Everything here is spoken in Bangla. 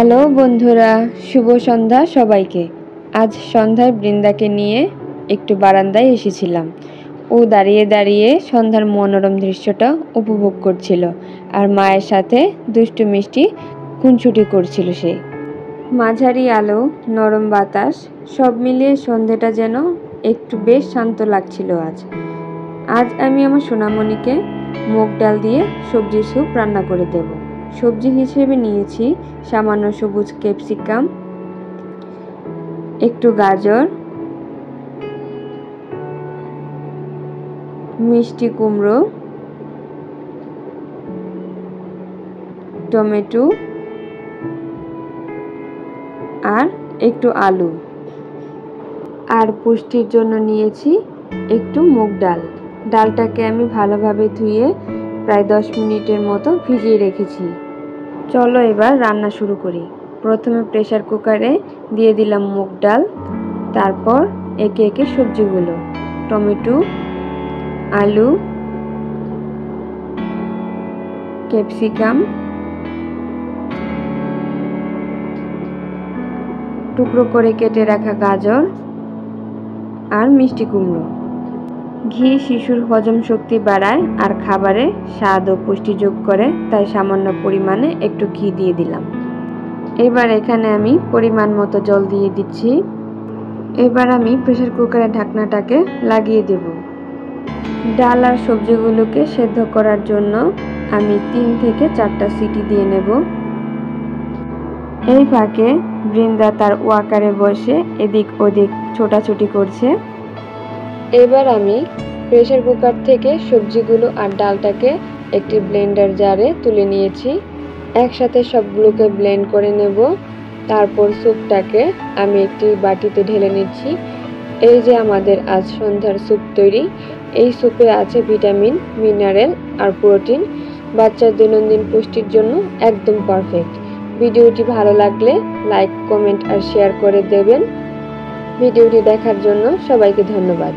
হ্যালো বন্ধুরা, শুভ সন্ধ্যা সবাইকে। আজ সন্ধ্যায় বৃন্দাকে নিয়ে একটু বারান্দায় এসেছিলাম। ও দাঁড়িয়ে দাঁড়িয়ে সন্ধ্যার মনোরম দৃশ্যটা উপভোগ করছিল আর মায়ের সাথে দুষ্টু মিষ্টি খুনসুটি করছিল সে। মাঝারি আলো, নরম বাতাস সব মিলিয়ে সন্ধ্যাটা যেন একটু বেশ শান্ত লাগছিল আজ আমি আমার সোনামণিকে মুগ ডাল দিয়ে সবজির স্যুপ রান্না করে দেব। সবজি হিসেবে নিয়েছি সামান্য সবুজ ক্যাপসিকাম, একটু গাজর, মিষ্টি কুমড়ো, টমেটো আর একটু আলু। আর পুষ্টির জন্য নিয়েছি একটু মুগ ডাল। ডালটাকে আমি ভালোভাবে ধুয়ে প্রায় 10 মিনিটের মতো ভিজিয়ে রেখেছি। চলো এবার রান্না শুরু করি। প্রথমে প্রেসার কুকারে দিয়ে দিলাম মুগ ডাল, তারপর একে একে সবজিগুলো, টমেটো, আলু, ক্যাপসিকাম, টুকরো করে কেটে রাখা গাজর আর মিষ্টি কুমড়ো। ঘি শিশুর হজম শক্তি বাড়ায় আর খাবারে স্বাদ ও পুষ্টি যোগ করে, তাই সামান্য পরিমাণে একটু ঘি দিয়ে দিলাম। এবার এখানে আমি পরিমাণ মতো জল দিয়ে দিচ্ছি। এবার আমি প্রেসার কুকারের ঢাকনাটাকে লাগিয়ে দেব। ডাল আর সবজিগুলোকে সেদ্ধ করার জন্য আমি 3 থেকে 4টা সিটি দিয়ে নেব। এই ফাঁকে বৃন্দা তার ওয়াকারে বসে এদিক ওদিক ছোটাছুটি করছে। এবার আমি প্রেসার কুকার থেকে সবজিগুলো আর ডালটাকে একটি ব্লেন্ডার জারে তুলে নিয়েছি। একসাথে সবগুলোকে ব্লেন্ড করে নেব। তারপর স্যুপটাকে আমি একটি বাটিতে ঢেলে নিচ্ছি। এই যে আমাদের আজ সন্ধ্যার স্যুপ তৈরি। এই স্যুপে আছে ভিটামিন, মিনারেল আর প্রোটিন। বাচ্চার দৈনন্দিন পুষ্টির জন্য একদম পারফেক্ট। ভিডিওটি ভালো লাগলে লাইক, কমেন্ট আর শেয়ার করে দেবেন। ভিডিওটি দেখার জন্য সবাইকে ধন্যবাদ।